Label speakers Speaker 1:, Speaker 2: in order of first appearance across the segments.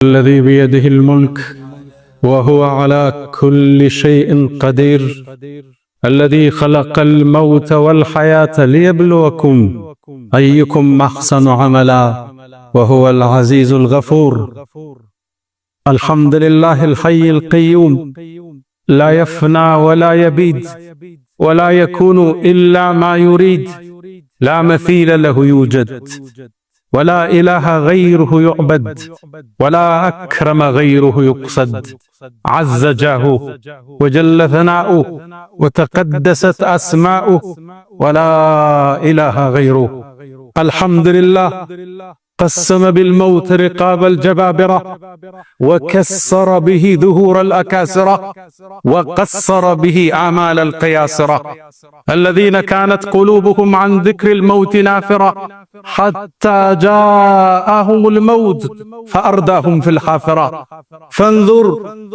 Speaker 1: الذي بيده الملك وهو على كل شيء قدير، الذي خلق الموت والحياة ليبلوكم أيكم أحسن عملا وهو العزيز الغفور. الحمد لله الحي القيوم، لا يفنى ولا يبيد ولا يكون إلا ما يريد، لا مثيل له يوجد، ولا إله غيره يعبد، ولا أكرم غيره يقصد. عز جاهه وجل ثناؤه وتقدست أسماؤه، ولا إله غيره. الحمد لله قسم بالموت رقاب الجبابرة، وكسر به ظهور الأكاسرة، وقصر به آمال القياسرة، الذين كانت قلوبهم عن ذكر الموت نافرة، حتى جاءهم الموت فأرداهم في الحافرة. فانظر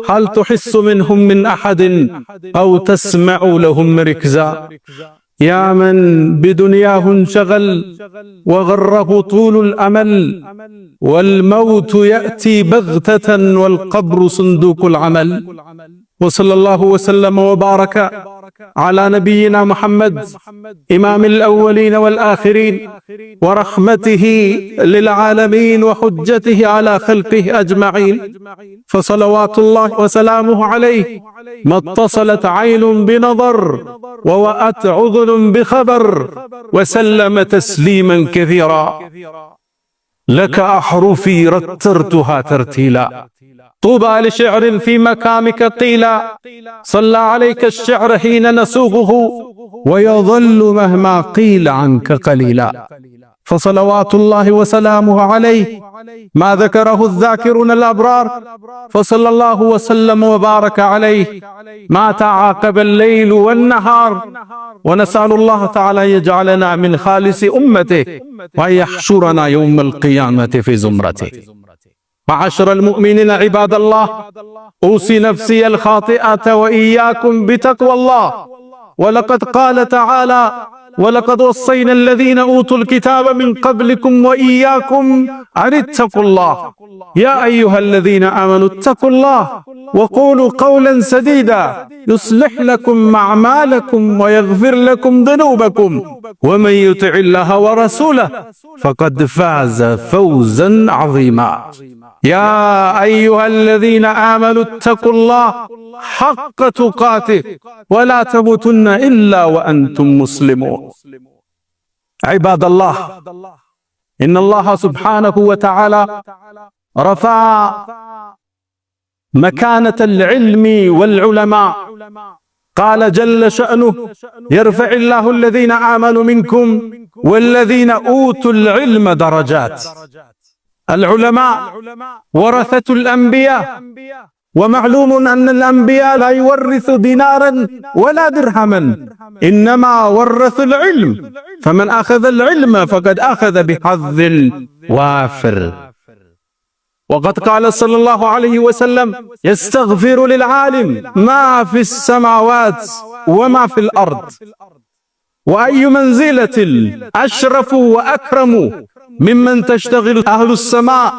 Speaker 1: هل تحس منهم من أحد أو تسمع لهم ركزا. يا من بدنياه انشغل وغره طول الأمل، والموت يأتي بغتة والقبر صندوق العمل. وصلى الله وسلم وبارك على نبينا محمد إمام الأولين والآخرين، ورحمته للعالمين وحجته على خلقه أجمعين، فصلوات الله وسلامه عليه ما اتصلت عين بنظر ووأت عذن بخبر، وسلم تسليما كثيرا. لك أحرفي رترتها ترتيلا، طوبى لشعر في مكامك قيلا، صلى عليك الشعر حين نسوقه، ويظل مهما قيل عنك قليلا. فصلوات الله وسلامه عليه ما ذكره الذاكرون الأبرار، فصلى الله وسلم وبارك عليه ما تعاقب الليل والنهار. ونسأل الله تعالى يجعلنا من خالص أمته، ويحشرنا يوم القيامة في زمرته. معاشر المؤمنين عباد الله، أوصي نفسي الخاطئة وإياكم بتقوى الله. ولقد قال تعالى: ولقد وصينا الذين أوتوا الكتاب من قبلكم وإياكم أن اتقوا الله. يا أيها الذين آمنوا اتقوا الله وقولوا قولا سديدا يصلح لكم أعمالكم ويغفر لكم ذنوبكم، ومن يطع الله ورسوله فقد فاز فوزا عظيما. يا أيها الذين آمنوا اتقوا الله حق تقاته ولا تموتن إلا وأنتم مسلمون. عباد الله، إن الله سبحانه وتعالى رفع مكانة العلم والعلماء. قال جل شأنه: يرفع الله الذين آمنوا منكم والذين أوتوا العلم درجات. العلماء ورثة الأنبياء، ومعلوم أن الأنبياء لا يورثوا دينارا ولا درهما، إنما ورثوا العلم، فمن أخذ العلم فقد أخذ بحظ وافر. وقد قال صلى الله عليه وسلم: يستغفر للعالم ما في السماوات وما في الأرض. وأي منزلة أشرف وأكرم ممن تشتغل أهل السماء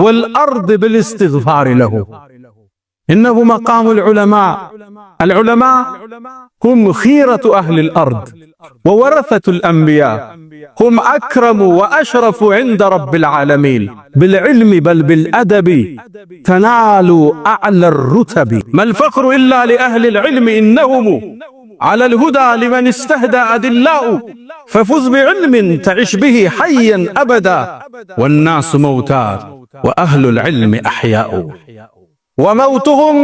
Speaker 1: والأرض بالاستغفار له. إنه مقام العلماء. العلماء هم خيرة أهل الأرض وورثة الأنبياء، هم أكرم وأشرف عند رب العالمين. بالعلم بل بالأدب تنالوا أعلى الرتب. ما الفخر إلا لأهل العلم، إنهم على الهدى لمن استهدى أدلاء. ففز بعلم تعش به حيا أبدا، والناس موتى وأهل العلم أحياء. وموتهم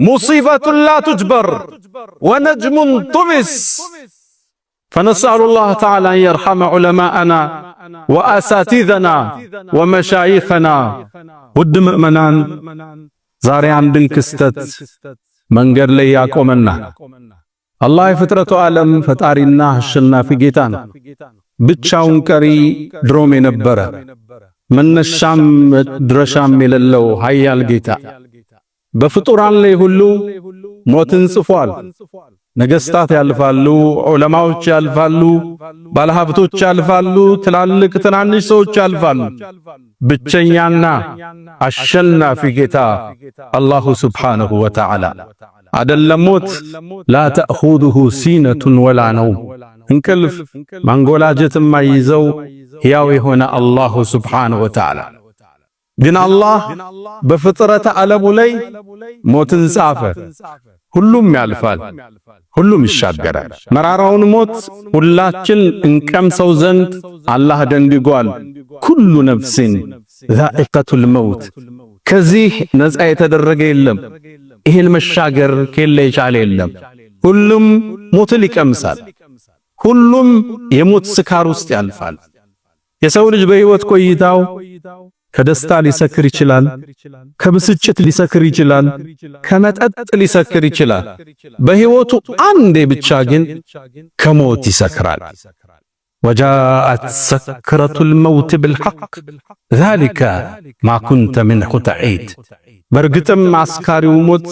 Speaker 1: مصيبة لا تجبر ونجم طمس. فنسأل الله تعالى أن يرحم علماءنا وأساتذنا ومشايخنا. ود مؤمنان ዛሬ አንድን ክስተት መንገድ ላይ ያቆመና አላህ የፍጥረቱ ዓለም ፈጣሪና አሸናፊ ጌታ ነው። ብቻውን ቀሪ ድሮም የነበረ መነሻም ድረሻም የሌለው ኃያል ጌታ በፍጡራን ላይ ሁሉ ሞትን ጽፏል። ነገስታት ያልፋሉ፣ ዑለማዎች ያልፋሉ፣ ባለሀብቶች ያልፋሉ፣ ትላልቅ ትናንሽ ሰዎች ያልፋሉ። ብቸኛና አሸናፊ ጌታ አላሁ ሱብሓነሁ ወተዓላ አይደለም ሞት ላ ተእኹዙሁ ሲነቱን ወላ ነውም እንቅልፍ ማንጎላጀት የማይዘው ሕያው የሆነ አላሁ ሱብሓነሁ ወተዓላ። ግን አላህ በፍጥረተ ዓለሙ ላይ ሞትን ጻፈ። ሁሉም ያልፋል፣ ሁሉም ይሻገራል። መራራውን ሞት ሁላችን እንቀምሰው ዘንድ አላህ ደንግጓል። ኩሉ ነፍሲን ዛኢቀቱል መውት። ከዚህ ነፃ የተደረገ የለም። ይህን መሻገር ከሌለ የቻለ የለም። ሁሉም ሞትን ይቀምሳል። ሁሉም የሞት ስካር ውስጥ ያልፋል። የሰው ልጅ በሕይወት ቆይታው ከደስታ ሊሰክር ይችላል፣ ከብስጭት ሊሰክር ይችላል፣ ከመጠጥ ሊሰክር ይችላል። በሕይወቱ አንዴ ብቻ ግን ከሞት ይሰክራል። ወጃአት ሰክረቱል መውት ብልሐቅ ዛሊከ ማ ኩንተ ሚንሁ ተዒድ። በእርግጥም አስካሪው ሞት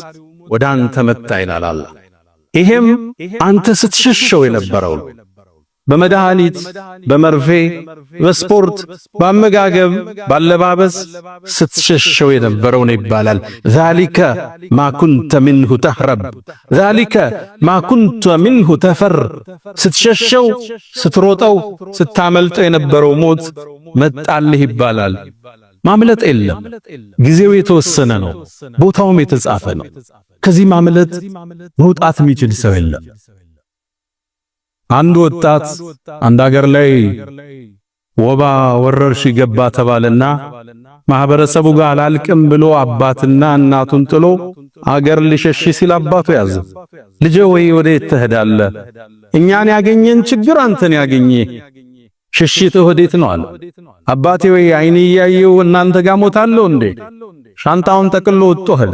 Speaker 1: ወደ አንተ መጣ ይላል አላህ። ይሄም አንተ ስትሸሸው የነበረው በመድኃኒት፣ በመርፌ፣ በስፖርት፣ በአመጋገብ፣ ባለባበስ ስትሸሸው የነበረው ነው ይባላል። ዛሊከ ማ ኩንተ ሚንሁ ተህረብ፣ ዛሊከ ማ ኩንተ ሚንሁ ተፈር። ስትሸሸው፣ ስትሮጠው፣ ስታመልጠው የነበረው ሞት መጣልህ ይባላል። ማምለጥ የለም። ጊዜው የተወሰነ ነው፣ ቦታውም የተጻፈ ነው። ከዚህ ማምለጥ መውጣት የሚችል ሰው የለም። አንድ ወጣት አንድ አገር ላይ ወባ ወረርሽኝ ገባ ተባለና ማህበረሰቡ ጋር አላልቅም ብሎ አባትና እናቱን ጥሎ አገር ሊሸሽ ሲል አባቱ ያዘ። ልጄ ወይ ወዴት ትሄዳለህ? እኛን ያገኘን ችግር አንተን ያገኘ ሽሽትህ ወዴት ነው አለ። አባቴ ወይ አይኔ እያየው እናንተ ጋር ሞታለሁ እንዴ? ሻንጣውን ጠቅሎ ወጥቶ ሄደ።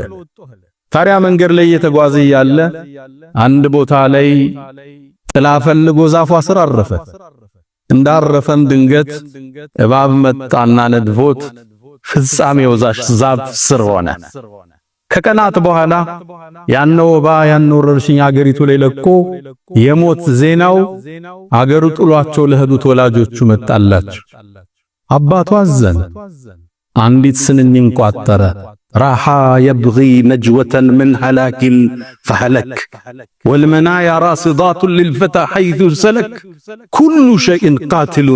Speaker 1: ታዲያ መንገድ ላይ እየተጓዘ ያለ አንድ ቦታ ላይ ጥላ ፈልጎ ዛፏ ስር አረፈ። እንዳረፈም ድንገት እባብ መጣና ነድፎት ፍጻሜው ዛፍ ስር ሆነ። ከቀናት በኋላ ያነው ወባ ያነው ወረርሽኝ አገሪቱ ላይ ለቆ የሞት ዜናው አገሩ ጥሏቸው ለሄዱት ወላጆቹ መጣላቸው። አባቱ አዘነ። አንዲት ስንኝ ቋጠረ። راح يبغي نجوة من هلاك فهلك والمنايا راصدات للفتى حيث سلك كل شيء قاتل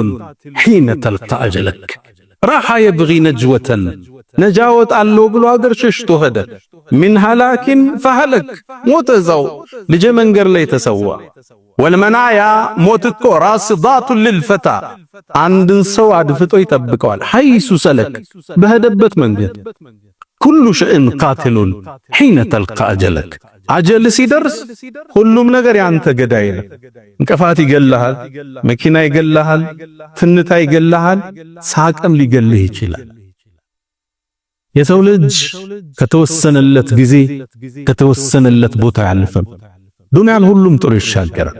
Speaker 1: حين تلقى أجلك راح يبغي نجوة نجاوت አለው ብሎ አገር ሸሽቶ ሄደ። من هلاك فهلك ሞተ እዛው ልጅ መንገር ላይ ተሰዋ። والمنايا ሞት እኮ راصدات للفتى አንድን ሰው አድፍጦ ይጠብቀዋል። حيث سلك በሄደበት መንገድ ኩሉ ሸይን ቃትሉን ሒነ ተልቃ አጀለክ አጀል ሲደርስ ሁሉም ነገር ያንተ ገዳይ ነው። እንቅፋት ይገልሃል፣ መኪና ይገልሃል፣ ትንታ ይገልሃል፣ ሳቅም ሊገልህ ይችላል። የሰው ልጅ ከተወሰነለት ጊዜ ከተወሰነለት ቦታ ያልፈም ዱንያን ሁሉም ጥሩ ይሻገራል።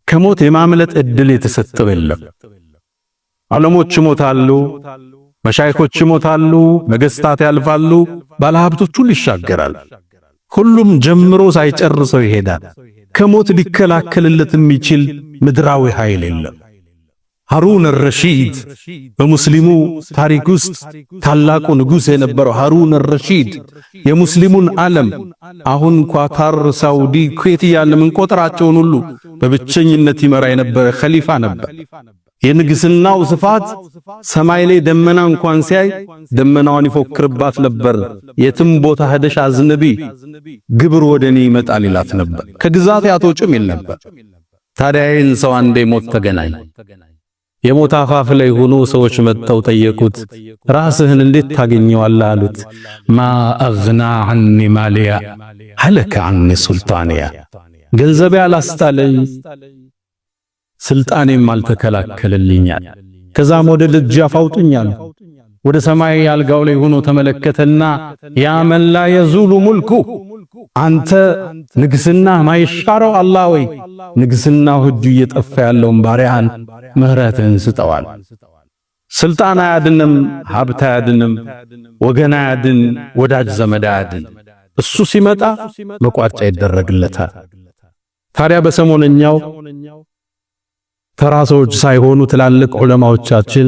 Speaker 1: ከሞት የማምለጥ እድል የተሰጠው የለም። ዓለሞች ይሞታሉ፣ መሻይኾች ይሞታሉ፣ ነገስታት ያልፋሉ፣ ባለሀብቶች ሁሉ ይሻገራል። ሁሉም ጀምሮ ሳይጨርሰው ይሄዳል። ከሞት ሊከላከልለት የሚችል ምድራዊ ኃይል የለም። ሃሩን አልረሺድ በሙስሊሙ ታሪክ ውስጥ ታላቁ ንጉሥ የነበረው ሃሩን አልረሺድ የሙስሊሙን ዓለም አሁን ኳታር፣ ሳውዲ፣ ኩዌት እያልን የምንቆጥራቸውን ሁሉ በብቸኝነት ይመራ የነበረ ኸሊፋ ነበር። የንግስናው ስፋት ሰማይ ላይ ደመና እንኳን ሲያይ ደመናውን ይፎክርባት ነበር። የትም ቦታ ሄደሽ አዝንቢ ግብር ወደኔ ይመጣል ይላት ነበር። ከግዛት ያቶጭም ይል ነበር። ታዲያ ይህን ሰው አንዴ ሞት ተገናኝ። የሞት አፋፍ ላይ ሆኖ ሰዎች መጥተው ጠየቁት፣ ራስህን እንዴት ታገኘዋለህ አሉት። ማ አግና ዐኒ ማሊያ ሀለከ ዐኒ ሱልጣንያ፣ ገንዘቤ አላስጣለኝ ስልጣኔም አልተከላከለልኛል። ከዛም ወደ ደጃፍ አውጡኛል። ወደ ሰማይ አልጋው ላይ ሆኖ ተመለከተና ያ መን ላ የዙሉ ሙልኩ፣ አንተ ንግስና ማይሻረው አላህ ወይ ንግስናው እጁ እየጠፋ ያለውን ባሪያን ምህረትህን ስጠዋል። ስልጣን አያድንም፣ ሀብት አያድንም፣ ወገን አያድን፣ ወዳጅ ዘመድ አያድን። እሱ ሲመጣ መቋጫ ይደረግለታል። ታዲያ በሰሞነኛው ተራሶች ሳይሆኑ ትላልቅ ዑለማዎቻችን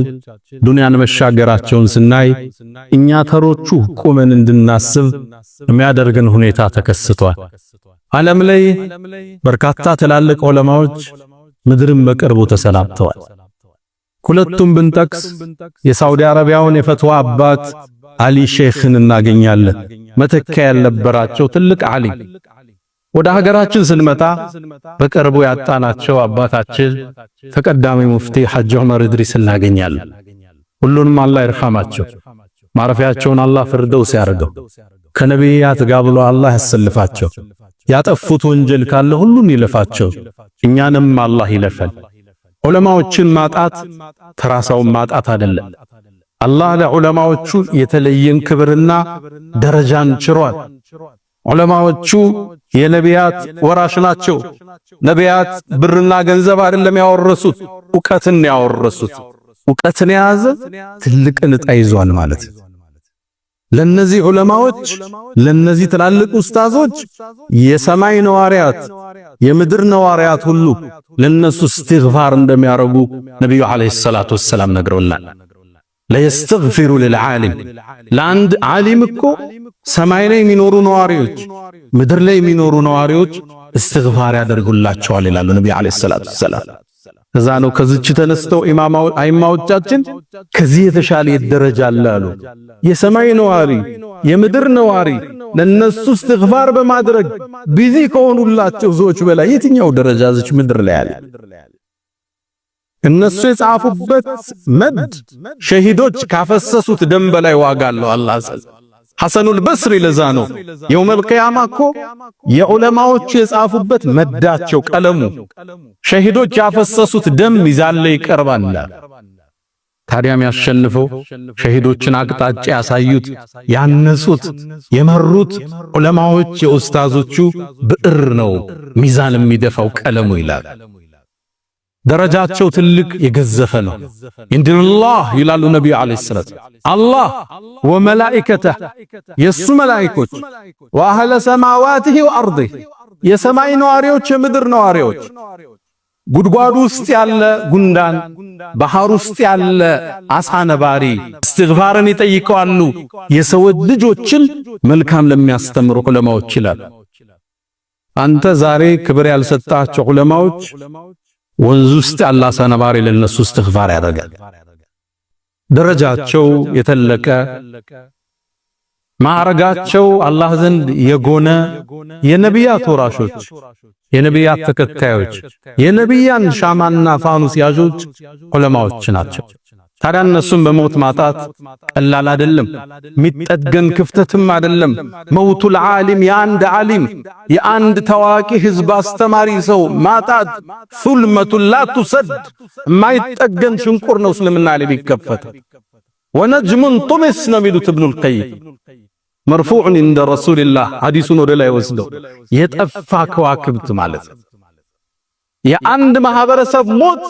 Speaker 1: ዱንያን መሻገራቸውን ስናይ እኛ ተሮቹ ቆመን እንድናስብ የሚያደርገን ሁኔታ ተከስቷል። ዓለም ላይ በርካታ ትላልቅ ዑለማዎች ምድርን በቅርቡ ተሰናብተዋል። ሁለቱም ብንጠቅስ የሳውዲ አረቢያውን የፈትዋ አባት አሊ ሼኽን እናገኛለን። መተኪያ ያልነበራቸው ትልቅ ዓሊም። ወደ ሀገራችን ስንመጣ በቅርቡ ያጣናቸው አባታችን ተቀዳሚ ሙፍቲ ሐጅ ዑመር ኢድሪስ እናገኛለን። ሁሉንም አላህ ይርሐማቸው፣ ማረፊያቸውን አላህ ፍርደውስ ያርገው፣ ከነቢያት ጋር ብሎ አላህ ያሰልፋቸው፣ ያጠፉት ወንጀል ካለ ሁሉን ይለፋቸው፣ እኛንም አላህ ይለፈል። ዑለማዎችን ማጣት ተራሳውን ማጣት አይደለም። አላህ ለዑለማዎቹ የተለየን ክብርና ደረጃን ችሯል። ዑለማዎቹ የነቢያት ወራሽ ናቸው። ነቢያት ብርና ገንዘብ አይደለም ያወረሱት፣ ዕውቀትን ያወረሱት። ዕውቀትን የያዘ ትልቅን ዕጣ ይዟል ማለት። ለነዚህ ዑለማዎች ለነዚህ ትላልቅ ኡስታዞች የሰማይ ነዋሪያት የምድር ነዋሪያት ሁሉ ለነሱ እስትግፋር እንደሚያረጉ ነብዩ አለይሂ ሰላቱ ወሰላም ነግረውናል። ለይስተግፊሩ ለልዓሊም ለአንድ ዓሊም እኮ ሰማይ ላይ የሚኖሩ ነዋሪዎች ምድር ላይ የሚኖሩ ነዋሪዎች እስትግፋር ያደርጉላቸዋል ይላሉ ነብዩ አለይሂ ሰላቱ ወሰላም። ከዛ ነው ከዚች ተነስተው አይማዎቻችን ከዚህ የተሻለ ደረጃ አሉ። የሰማይ ነዋሪ የምድር ነዋሪ ለነሱ እስትግፋር በማድረግ ቢዚ ከሆኑላቸው ሰዎች በላይ የትኛው ደረጃ እዚች ምድር ላይ አለ? እነሱ የጻፉበት መድ ሸሂዶች ካፈሰሱት ደም በላይ ዋጋ አለው። አላህ ሐሰኑል በስሪ ለዛ ነው የውመል ቂያማ እኮ የዑለማዎቹ የጻፉበት መዳቸው ቀለሙ ሸሂዶች ያፈሰሱት ደም ሚዛን ላይ ይቀርባል። ታዲያም ያሸንፈው ሸሂዶችን አቅጣጫ ያሳዩት ያነጹት የመሩት ዑለማዎች የኡስታዞቹ ብዕር ነው ሚዛን የሚደፋው ቀለሙ ይላል። ደረጃቸው ትልቅ የገዘፈ ነው። ኢንዲላህ ይላሉ ነብዩ አለይሂ ሰላቱ አላህ ወመላኢከተህ የሱ መላእክቶች ወአህለ ሰማዋቲሂ ወአርዲሂ የሰማይ ነዋሪዎች የምድር ነዋሪዎች ጉድጓዱ ውስጥ ያለ ጉንዳን ባህር ውስጥ ያለ አሳ ነባሪ እስትግፋርን ይጠይቃሉ የሰው ልጆችን መልካም ለሚያስተምሩ ዑለማዎች ይላል። አንተ ዛሬ ክብር ያልሰጣቸው ዑለማዎች ወንዝ ውስጥ ያለ አሳ ነባሪ ለነሱ እስትግፋር ያደርጋል። ደረጃቸው የተለቀ ማዕረጋቸው አላህ ዘንድ የጎነ የነቢያት ወራሾች የነቢያት ተከታዮች የነቢያን ሻማና ፋኑስ ያዦች ዑለማዎች ናቸው። ታዲያ እነሱን በሞት ማጣት ቀላል አይደለም፣ ሚጠገን ክፍተትም አይደለም። መውቱል ዓሊም የአንድ ዓሊም የአንድ ታዋቂ ህዝብ አስተማሪ ሰው ማጣት ሱልመቱን ላ ቱሰድ የማይጠገን ሽንቁር ነው። እስልምና ላይ ቢከፈት ወነጅሙን ጡምስ ነው የሚሉት ኢብኑል ቀይም መርፉዕን እንደ ረሱልላህ ሐዲሱን ወደ ላይ ወስደው የጠፋ ከዋክብት ማለት ነው። የአንድ ማህበረሰብ ሞት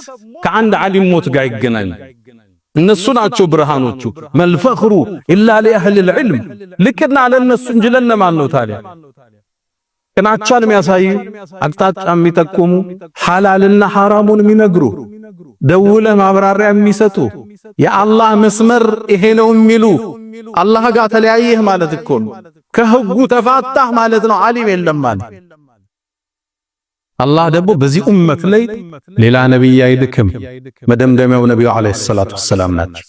Speaker 1: ከአንድ ዓሊም ሞት ጋር ይገናኝ። እነሱ ናቸው ብርሃኖቹ። መልፈኽሩ ኢላ ለአህሊል ዒልም ልክና ለነሱ እንጂ ለነማን ነው ታዲያ? ቅናቻን የሚያሳዩ አቅጣጫ የሚጠቁሙ ሐላልና ሐራሙን የሚነግሩ ደውለ ማብራሪያ የሚሰጡ የአላህ መስመር ይሄ ነው የሚሉ አላህ ጋር ተለያየህ ማለት እኮ ነው። ከህጉ ተፋታህ ማለት ነው። ዓሊም የለም ማለት አላህ ደግሞ በዚህ ኡመት ላይ ሌላ ነብይ አይልክም። መደምደሚያው ነብዩ አለይሂ ሰላቱ ወሰላም ናቸው።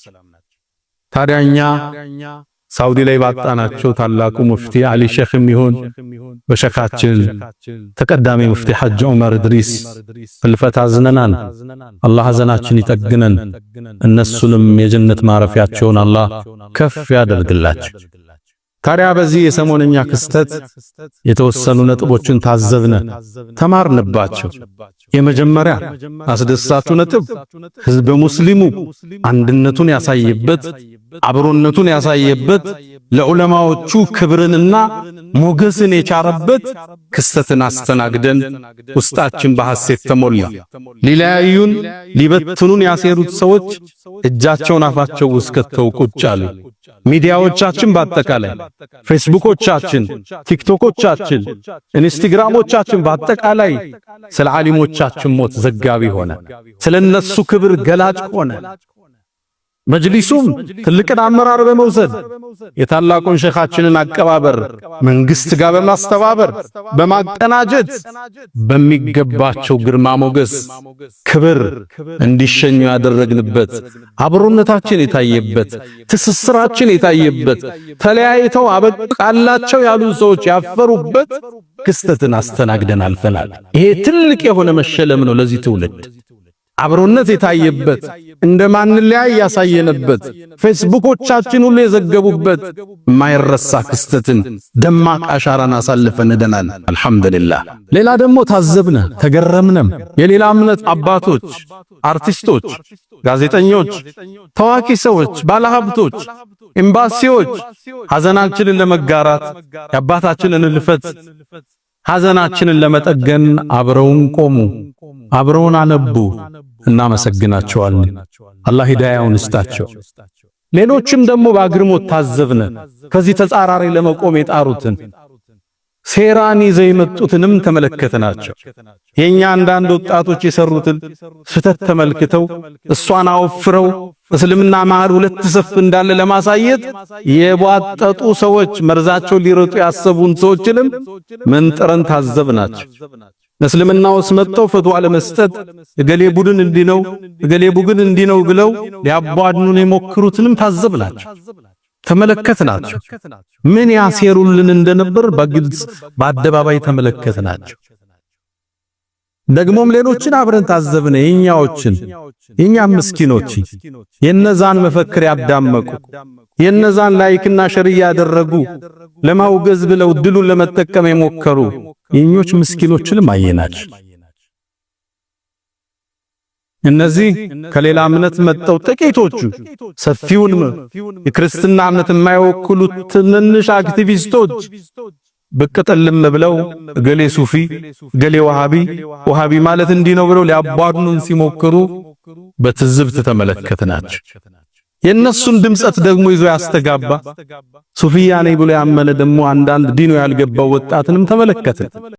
Speaker 1: ታዲያኛ ሳውዲ ላይ ባጣናቸው ታላቁ ሙፍቲ አሊ ሼኽም ይሁን በሸኻችን ተቀዳሚ ሙፍቲ ሐጅ ዑመር ኢድሪስ ህልፈት አዝነናል። አላህ ሐዘናችን ይጠግነን፣ እነሱንም የጀነት ማረፊያቸውን አላህ ከፍ ያደርግላቸው። ታዲያ በዚህ የሰሞነኛ ክስተት የተወሰኑ ነጥቦችን ታዘብነ፣ ተማርንባቸው። የመጀመሪያ አስደሳቹ ነጥብ ህዝብ ሙስሊሙ አንድነቱን ያሳየበት፣ አብሮነቱን ያሳየበት፣ ለዑለማዎቹ ክብርንና ሞገስን የቻረበት ክስተትን አስተናግደን ውስጣችን በሐሴት ተሞላ። ሊለያዩን ሊበትኑን ያሴሩት ሰዎች እጃቸውን አፋቸው ውስጥ ከተው ቁጭ አሉ። ሚዲያዎቻችን በአጠቃላይ ፌስቡኮቻችን፣ ቲክቶኮቻችን፣ ኢንስታግራሞቻችን በአጠቃላይ ስለ ዓሊሞቻችን ሞት ዘጋቢ ሆነ፣ ስለነሱ ክብር ገላጭ ሆነ። መጅሊሱም ትልቅን አመራር በመውሰድ የታላቁን ሸኻችንን አቀባበር መንግስት ጋር በማስተባበር በማቀናጀት በሚገባቸው ግርማ ሞገስ ክብር እንዲሸኙ ያደረግንበት አብሮነታችን የታየበት ትስስራችን የታየበት ተለያይተው አበቃላቸው ያሉ ሰዎች ያፈሩበት ክስተትን አስተናግደን አልፈናል። ይሄ ትልቅ የሆነ መሸለም ነው ለዚህ ትውልድ። አብሮነት የታየበት እንደማንለያይ ያሳየነበት ፌስቡኮቻችን ሁሉ የዘገቡበት ማይረሳ ክስተትን ደማቅ አሻራን አሳልፈን ደናል። አልহামዱሊላህ። ሌላ ደግሞ ታዘብነ ተገረምነም የሌላ እምነት አባቶች፣ አርቲስቶች፣ ጋዜጠኞች፣ ታዋቂ ሰዎች፣ ባለሀብቶች፣ ኤምባሲዎች ሐዘናችንን ለመጋራት የአባታችንን ልፈት ሐዘናችንን ለመጠገን አብረውን ቆሙ፣ አብረውን አነቡ። እናመሰግናቸዋለን። አላህ ሂዳያውን ይስጣቸው። ሌሎችም ደግሞ በአግርሞት ታዘብነ ከዚህ ተጻራሪ ለመቆም የጣሩትን ሴራን ይዘው የመጡትንም ተመለከትናቸው። የኛ አንዳንድ ወጣቶች የሰሩትን ስህተት ተመልክተው እሷን አወፍረው እስልምና መሃል ሁለት ሰፍ እንዳለ ለማሳየት የቧጠጡ ሰዎች መርዛቸው ሊረጡ ያሰቡን ሰዎችንም መንጥረን ታዘብናቸው። እስልምና ውስጥ መጥተው ፈትዋ ለመስጠት እገሌ ቡድን እንዲነው እገሌ ቡድን እንዲነው ብለው ሊያቧድኑን የሞክሩትንም ታዘብናቸው፣ ተመለከትናቸው። ምን ያሴሩልን እንደነበር በግልጽ በአደባባይ ተመለከትናቸው። ደግሞም ሌሎችን አብረን ታዘብነ። የኛም ምስኪኖች የነዛን መፈክር ያዳመቁ የነዛን ላይክና ሸር ያደረጉ ለማውገዝ ብለው ድሉን ለመጠቀም የሞከሩ የኞች ምስኪኖችንም አየናቸው። እነዚህ ከሌላ እምነት መጣው ጥቂቶቹ ሰፊውን የክርስትና እምነት የማይወክሉት ትንንሽ አክቲቪስቶች ብቅ ጥልም ብለው እገሌ ሱፊ እገሌ ወሃቢ ማለት እንዲህ ነው ብለው ሊያባዱን ሲሞክሩ በትዝብት ተመለከትናቸው። የነሱን ድምጸት ደግሞ ይዞ ያስተጋባ ሱፊያ ነኝ ብሎ ያመነ ደግሞ አንዳንድ ዲኑ ያልገባው ወጣትንም ተመለከትን።